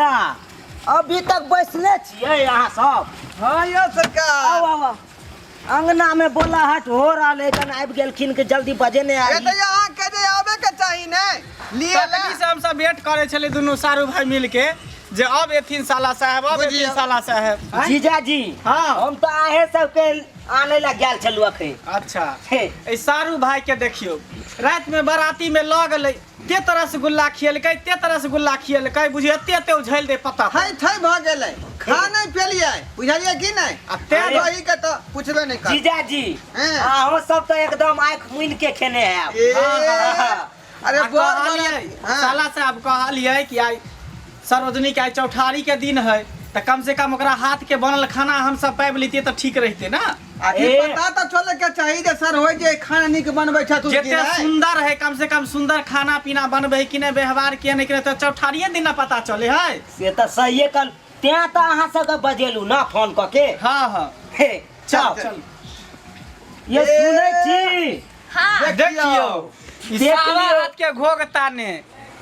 मुखिया अभी तक बैसले छियै यहाँ सब? हाँ यो सरकार। आओ अंगना में बोला हट हो रहा लेकिन आबि गेलखिन के जल्दी बजे ने ए तो यहाँ के जे आवे के चाही ने लिए ला से हम सब वेट करे छले दुनू सारू भाई मिल के जे अब एथिन साला साहब अब एथिन साला साहब। जीजाजी हाँ। हम तो आहे सबके आने लग गेल छलु अखन। अच्छा ए सारू भाई के देखियो रात में बाराती में लग गले ते तरह से गुल्ला खियलकै ते तरह से गुल्ला खियलकै बुझिए ते उझल दे पता थई थई भ गेलै खा नहीं पेलिए बुझलिए कि नहीं आ ते वही के तो पूछबे नहीं कर जीजाजी हैं। हम सब तो एकदम आंख मुन के खेने हैं ए, अरे आ बहुत कहलियै, हाँ। साला साहब कहलिए कि आई सार्वजनिक आई चौठारी के दिन है तो कम से कम ओकरा हाथ के बनल खाना हम सब पाबि लेतिए तो ठीक रहते ना। अभी पता तो चले के चाहिए जे सर होय जे खाना निक बनबै छ तू कि जेते नहीं सुंदर है कम से कम सुंदर खाना पीना बनबै कि नहीं व्यवहार के नहीं करे तो चौठारिये दिन ना पता चले है। से तो सही कल त्या तो अहाँ सबके बजेलू ना फोन क के। हाँ हाँ हे चल चल चल ये सुनै छी हाँ देखियो ई देखियो। साला हाथ के घोग ताने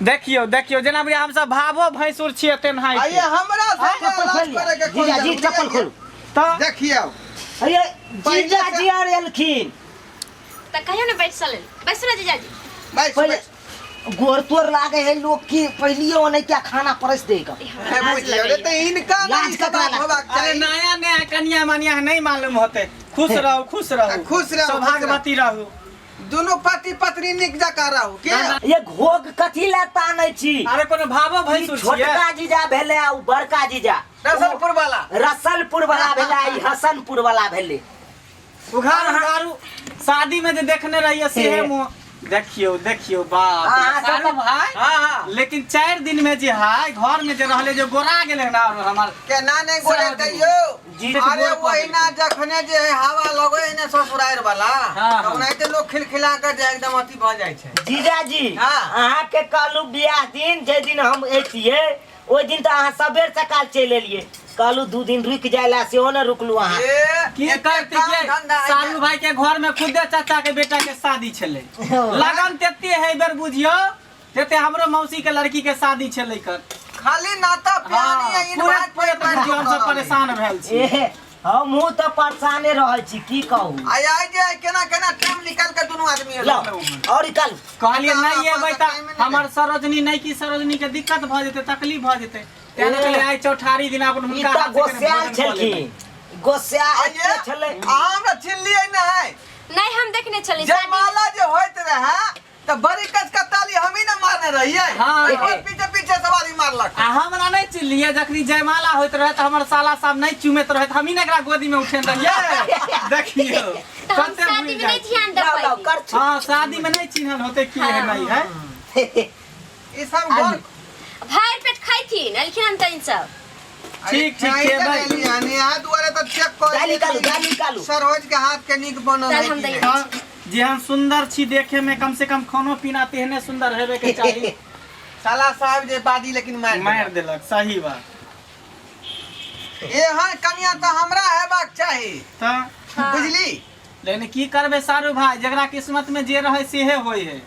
देखियो देखियो जेना भी हम सब भावो भैंसुर छियै तेनाही आइए हमरा से इलाज करे के कोई जीजाजी जरूरी चप्पल नहीं। खोलू। तो देखियो अरे पहले जीजाजी आर एलखिन तो कहियो ने बैठ चले बैसो ना जीजाजी। भाई पहले गोर तोर लागे है लोग की पहलिए ओने क्या खाना परस देगा। बुझियो रे तो इनका लाज नहीं ककरा बात होबाक अरे चाहिए नया नया कन्या मनिया नहीं मालूम होते खुश रहो खुश रहो खुश रहो, सौभाग्यवती रहो। दोनों पति पत्नी निक जका रहू के ये घोग कथी ला तानै छी? अरे कोनो भावो ई भैंसुर छियै छोटका जीजा भेले आ उ बड़का जीजा रसलपुर वाला रसलपुर वाला भेले आ ई हसनपुर वाला भेले। उघार उघारू शादी में जो देखने रहिए से मुँह देखियो देखियो बाप हाँ, सारू सब- भाई हाँ हाँ लेकिन 4 दिन में जे है घर में जो रहले जो गोरा गेले ना हमार के ना नहीं गोरे सब कहियो जी, अरे गोर वही पकड़। ना जखने जे है हवा लगे है ना ससुरार वाला हाँ, तो हाँ। नहीं तो लोग खिलखिला कर जे एकदम अथी भ जाय छै। जीजाजी हाँ। अहाँ के कहलू बियाह दिन जे दिन हम एतिए ओइ दिन तो अहाँ सबेर सकाल चलि एलिए कहलू 2 दिन रुक जायला सेहो न रुकलू अहाँ। की करते के सारू भाई के घर में खुदे चाचा के बेटा के शादी छले लगन तेते है बेर बुझियो तेते हमरो मौसी के लड़की के शादी छले कर खाली नाता प्यानी है इन पूरे बात पूरे पे तो हम सब परेशान भेल छी। ए हमहू तो परेशाने रहै छी की कहू। आई आई जे केना केना टाइम निकाल के दोनों आदमी लो और निकाल कहलिए नहीं ये अपन बेटा टाइम में नहीं हमर सरोजनी नहीं की सरोजनी के दिक्कत भ जेते तकलीफ भ जेते तेने कहले आई चौठारी दिन अपन ई हुनका तो हाथ से गोस्याल भोजन कऽ लेबै। छलखिन गोस्याल आइए छलै। हमरा चिल्लिए नहीं नहीं हम देखने चले जयमाला जो होइत रहे तो बड़ी कचकताली हम ही ना मारने रहिए हाँ। और पीछे पीछे सवारी मारलक आ हमरा नहीं चिल्लिए जखनी जयमाला होइत रहे त हमर साला साहब नहीं चुमैत रहे त हम ही ने एकरा गोदी में उठेन रहिए देखियो तो हम कते शादी बुझ में नहीं जाए। ध्यान दे लाओ लाओ पाई। कर छी। हाँ शादी में नहीं चिन्हल होते की है नहीं है ई सब घर भाई पेट खाई थी लेकिन हम तइन सब ठीक ठीक है भाई यानी हाथ दुआरे तो चेक कर गाली कालू गाली कालू। सरोज के हाथ के निक बनल चल है हम कि दई। नहीं? हाँ, जे हम सुंदर छी देखे में कम से कम खानो पीना तेहने सुंदर हेबे के चाहिए साला साहब जे बादी लेकिन मार देलक सही बात ए हां कनिया तो हमरा हेबाक चाही तो बुझली लेकिन की करबे सारू भाई जकरा किस्मत में जे रहे सेहे होय है।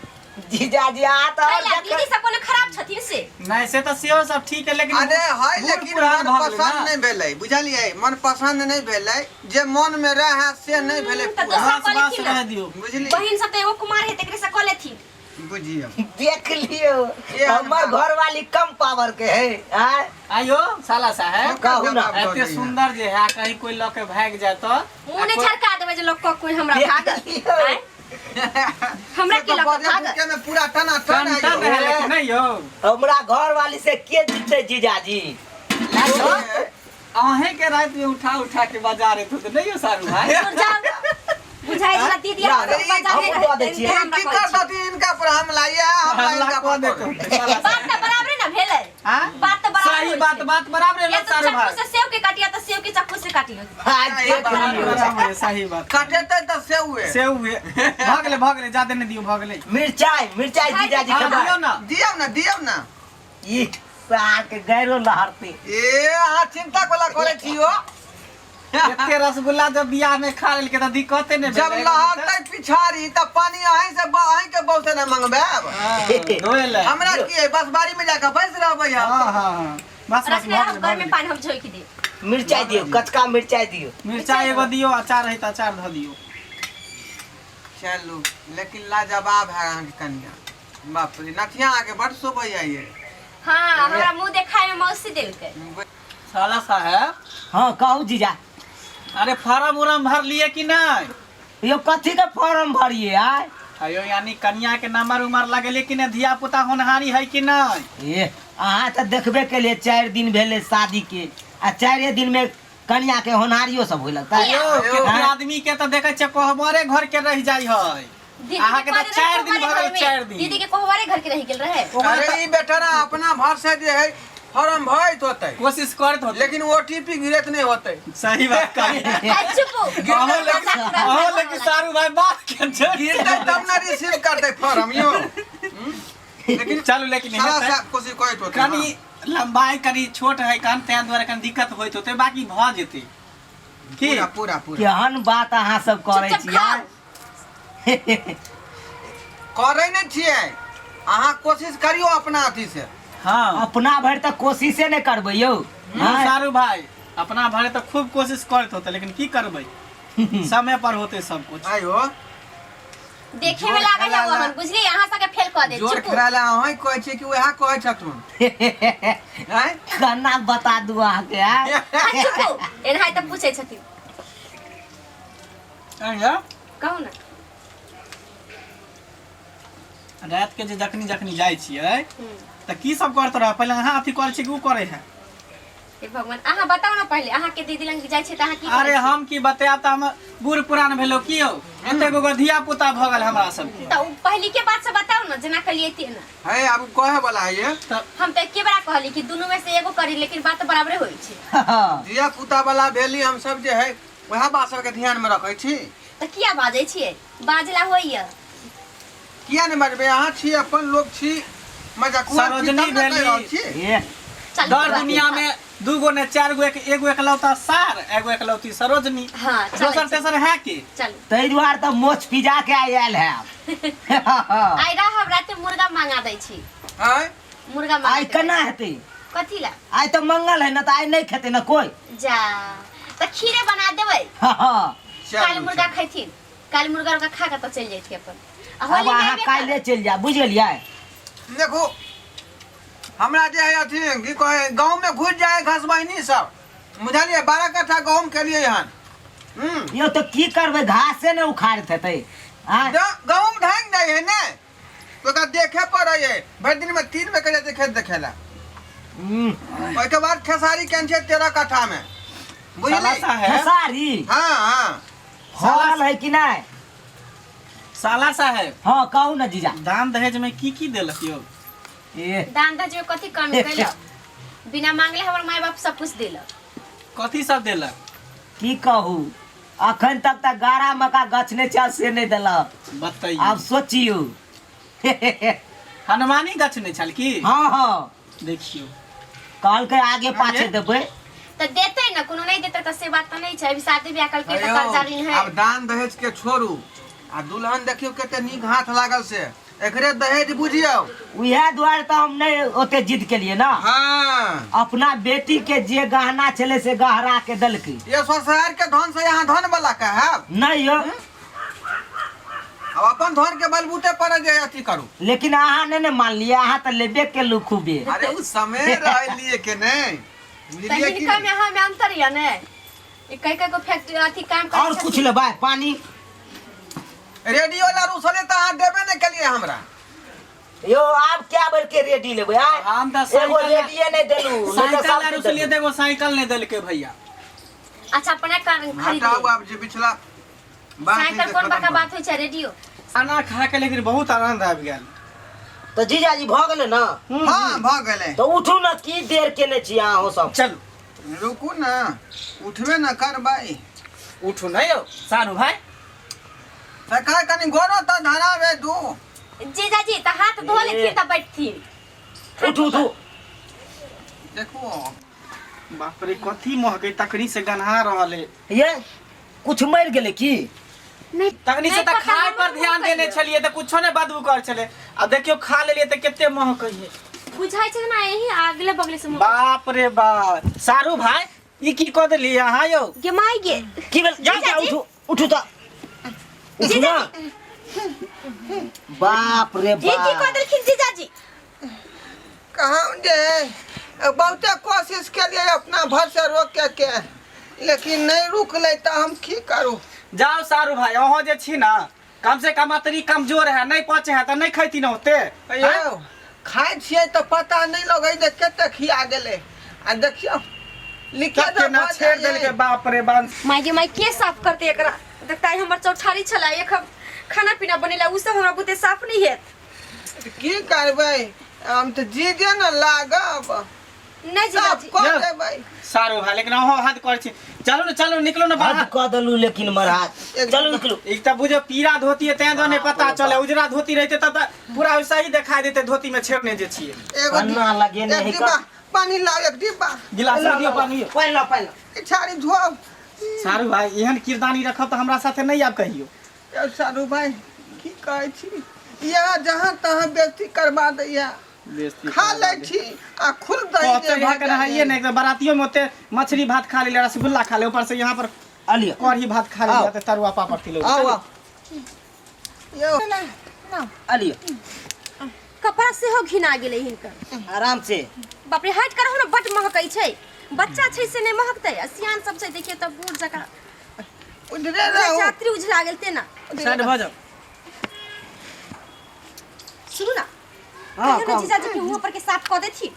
जीजाजी आ तो और खाला दीदी सब कोनो खराब छथिन से नहीं से तो सेहो सब ठीक है लेकिन अरे हाय बूढ़ लेकिन पुरान मन भऽ गेलै पसंद ना। नहीं भेलै बुझलिए मन पसंद नहीं भेलै जे मन में रहे से नहीं भेलै तो पूरा दोसर बस बस रह दियो बुझली बहिन सब तो एगो कुमार है तेकरे से कऽ लेथिन। बुझियो देख लियो ये हमर घर वाली कम पावर के है आय आयो साला साहब कहू ना। एते सुंदर जे है कहीं कोई लऽ के भाग जाए तो मुंह ने झरका देबे जे लोग को कोई हमरा भागल आय? हमरा की लग भागल के में पूरा टना टना टन है लेकिन नहीं हो हमरा घर वाली से के जीते जीजाजी। आहे के रात में उठा उठा के बाजार थे तो नहीं हो सारू भाई दूर जाओ बुझाई ना दीदी ना, हम नहीं, बाजार में हम दऽ दै छियै। हम की कर दती इनका पर हम लाइए हम हल्ला इनका कऽ पर देतो साला बात तो बराबर ना भेलै हां बात तो बराबर सही होइ बात छै। बात बराबर या है तो सारू चाकू भाई से सेव के काटिया तो सेव के चाकू से काटियो। आज देख लियो बराबर है सही बात कटेते तो से हुए से हुए भाग ले ज्यादा नहीं दियो भाग ले मिर्चाई मिर्चाई जीजाजी हाँ, खबा दियो ना दियौ ना ई साग के गैरो लहरते ए आ चिंता कोला करे छियो एते रसगुल्ला जब बियाह में खा लेल के त दिक्कते ने जब लहरते पिछाड़ी त पानी अहीं से अहीं के बहुते न मंगबे धोए ले हमरा की है बस बारी में जाकर बैस रहबै हम हां हां बस रखने हम घर में पानी हम झोंक दे। मिर्चाई दियो, कचका मिर्चाई दियो। मिर्चाई एगो दियो, अचार है त अचार ध दियो। चलू लेकिन लाजवाब है अहाँ के कन्या। बाप रे नथिया आके बड़ शोभा ये। हाँ हमरा मुंह देखाए में मौसी दिल के। साला साहब हाँ कहू जीजा। अरे फार्म उरम भर लिए कि नहीं? यो कथी के फॉर्म भरिए आय? अयो यानी कन्या के नंबर उमर लगेले कि नहीं, धिया पुता होनहारी है कि नहीं? ए अहाँ तो देखबे के लिए 4 दिन भेले शादी के आ 4 दिन में कन्या के होनहारियो सब होई लगता है। केतना आदमी के तो देखे छ कोहबरे घर के रह जाई है। अहाँ के तो 4 दिन भर 4 दिन। दीदी के कोहबरे घर के रह गेल रहे। अरे ई बेटारा अपना भर से जे है फॉर्म भरत होते, कोशिश करत होते, लेकिन ओटीपी गिरत नहीं होते। सही बात कही। चुप अहो लेकिन सारू भाई बात के गिरते तब ना रिसीव करते फॉर्म यो। लेकिन चलो लेकिन सारा सा कोशिश करत होते। कनी लंबाई कनी छोट है कान तैं द्वारा कनी दिक्कत होइत होते, बाकी भ जेते की पूरा पूरा पूरा केहन बात अहाँ सब करे छियै। करे नहीं छिए, अहाँ कोशिश करियो अपना अथी से। हां अपना भर तक कोशिशे नहीं करबै यौ। हाँ? सारू भाई अपना भरे तो खूब कोशिश करत होते, लेकिन की करबै समय पर होते सब कुछ। आयो देखे में लागल है ओहन बुझली अहाँ सबके फेल क दे। जोर चुप खराला अहाँ कहै छै कि वएह कहै छथुन हैं? केना बता दू अहाँ के आय? चुप एनाइ त पूछै छथिन। अइया कहू ना। रात के जे जखनी जाय छियै त की सब करत रह? पहले अहाँ अथी कर छी कि उ करे है? हे भगवान अहाँ बताओ ना पहले अहाँ के दीदी लंग जाय छै त अहाँ की अरे हम की बताया त हम बूढ़ पुरान भेलो की हो, एते गो धिया पुता भ गेल हमरा सब के। त पहली के बात से बताओ ना जेना कलिए ती ना। है अब कहे वाला है ये हम त एके बार कहली कि दोनों में से एगो करी, लेकिन बात बराबरे होई छै। धिया पुता वाला भेली हम सब जे है वह बात सब के ध्यान में रखै छी। त किया बाजै छियै? बाजला होइया। किया नहीं बजबे? अहाँ छी अपन लोग छी, मजाक सरोजनी भेली। ए चल दर दुनिया में दूगो ने 4 गो एगो एकलौता सार, एगो एकलौती सरोजनी, हां दोसर तेसर है के? चल तै दुआर त मोछ पिजा के आयल है। आइ रह राते मुर्गा मांगा दै छी। हैं? मुर्गा मांगा आइ केना हेतै? कथी ला? आइ तो मंगल है ना, तो आइ नहीं खेते ना कोई। जा त खीरे बना देबै। काल मुर्गा खैथिन, काल मुर्गा का खा के तो चल जैथि अपन। अब अहाँ काल्हे चल जा, बुझलियै? देखो हमरा जे है अथी की कहे गांव में घुस जाए घास बहिनी सब, बुझलिए 12 कट्ठा गहूम के लिए हन। यो तो की करबै, घासे ने उखाड़त हेतै। गहूम ढंग नहीं है ने तो का देखे पड़े है, भर दिन में 3 बेर के खेत देखेला। ओइ के बाद खेसारी केन छै 13 कट्ठा में, बुझली? साला है खेसारी हां हां फल है कि नहीं? साला साहेब हाँ कहू ना जीजा। दान दहेज में की देलक यो? ए दान दहेज में कथी काम कैलक? बिना मांगले हमर माय बाप सब कुछ देलक। कथी सब देलक? की कहू, अखन तक त गारा मका गछ ने चल से नहीं देलक। बताइए। अब सोचियो। हनुमानी गछ नहीं छल की? हाँ हाँ देखियो कल के आगे पाछे देबै त देतै ना, कोनो नहीं देतै त से बात त नहीं छै। अभी शादी ब्याह कल के त अयो, कर्जारीन है। अब दान दहेज के छोड़ू, आ दुल्हन देखियो कते नीक हाथ लागल से, एकरे दहेज बुझियो। उहे दुआरे तो हम नहीं ओते जिद के लिए ना। हाँ अपना बेटी के जे गहना चले से गहरा के दलकै। ये ससुराल के धन से यहाँ धन वाला का है? नहीं यो, अब अपन धन के बलबूते पर जे अथी करू। लेकिन अहाँ ने मान लिया, अहाँ तो लेबे के लू खूबे। अरे उस समय रह लिए के नहीं बुझलिए तही कि का में हम अंतर या ने। ई कई को फैक्ट्री अथी काम कर। और कुछ लेबै? पानी रेडियो ला रुसले त अहाँ देबे नहीं कलिए हमरा। यो आप क्या बोल के रेडी लेबै? हम त एगो रेडिये नहीं देलू, साइकिल रुस लिए देगो साइकिल नहीं देलके भैया। अच्छा अपने कारण खरीद हटाओ ले। अब जे पिछला बात साइकिल कोन बका बात होय छै? रेडियो खाना खा के लेकिन बहुत आनंद आबि गेल। तो जीजाजी भ गेलै ना? हां भ गेलै। तो उठू ना, की देर केने छी अहाँ हो सब? चलू रुकू ना, उठबे ना करबै। उठू नहीं हो सारू भाई। सकाळ कनी गोरो त धरावे दू। जीजाजी त हाथ धो ले फिर त बैठथी। उठू उठू। देखो बाप रे कथी महके तकनी से गन्हा रहले। ये कुछ मर गेलै की? नहीं तकनी से त खाए पर ध्यान देने छलिए त कुछो ने बदबू कर चले। अब देखियो खा लेलिए त केते महक है। बुझाई छै ना यही अगले बगले से बाप रे बाप सारू भाई ई की कह देली अहाँ यौ गे माई गे की भेल जा जा उठू उठू त उठू ना बाप रे ये की बाप कह देलखिन जीजाजी कहाँ जे बहुते कोशिश करिए अपना भर से रोके के लेकिन नहीं रुकले तो हम की करूँ। जाओ सारू भाई अहाँ जे छी ना कम से कम अतरी कमजोर है नहीं पचे है तो नहीं खैती न होते अयो खाए छिए तो पता नहीं लगे जे कते खिया गेले आ देखियो लिखे के ना छेड़ देल के बाप रे बाप माई गे माई के साफ करते एकरा देखता है हमर चौठारी छला एक खाना पीना बनेला उ सब हमरा बुते साफ नहीं है की करबै हम तो जीजे न लागब नहीं जीजाजी कर देबै सारू भाई लेकिन अहाँ हद कर छी चलो निकलो ना बाहर हद कह दलू लेकिन महाराज चलो निकलो एक तो बुझो पीरा धोती है तें दोने पता चले उजरा धोती रहते तब पूरा वैसा ही दिखाई देते धोती में छेड़ने जे छिए एगो अन्ना लगे एक नहीं डिब्बा पानी लाओ एक डिब्बा गिलास में दियो पानी पहला छाड़ी धो सारू भाई एहन किरदानी रखब तो हमरा साथे नहीं आब कहियो सारू भाई की कहै छी यहाँ जहाँ तहाँ बेइज्जती करवा दैया खा ले छी आ खुल दई पहुंचे यहाँ के नहाइए ना एकदम बारातियों में होते मछली भात खा ले रसगुल्ला खा ले ऊपर से यहाँ पर आलिया कढ़ी भात खा ले जाते तरुआ पापड़ खिलो आओ यो आलिया कपड़ा से हो घिना गेले हिनकर आराम से बाप रे हट करहु ना बट महकै छै बच्चा छै से नहीं महकतै सियान सब छै देखिए त बूढ़ जका उधरे रहो छात्री उजला गेल तेना साइड भ जाओ सुनु ना हां कहने जीजाजी के मुंह पर के साफ क देथि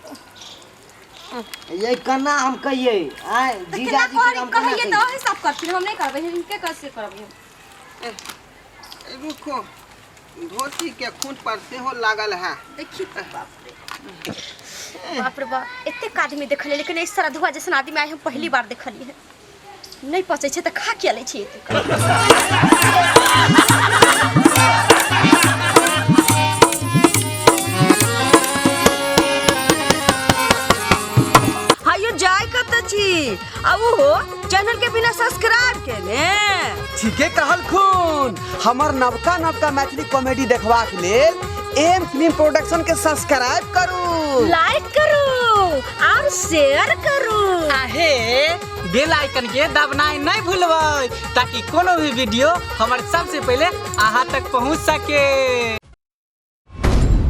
ये कन्ना हम कहिए आय जीजा जी के हम कहिए तो है साफ करथि हम नहीं करबै इनके कैसे करबै रुको धोती के खूंट पर से हो लागल है देखि बाप रे बाप एते आदमी देखले लेकिन इस तरह धुआ जैसन आदमी आइ हम पहली बार देखली है नहीं पचे छै त खा के ले छी हायो जाय कत छी अब हो चैनल के बिना सब्सक्राइब के ने ठीके कहल खून हमर नवका मैथिली कॉमेडी देखबाक लेल एम फिल्म प्रोडक्शन के सब्सक्राइब करू लाइक करू और शेयर करू आहे बेल आइकन के दबनाई नहीं भूलबै ताकि कोनो भी वीडियो हमर सबसे पहले अहाँ तक पहुंच सके।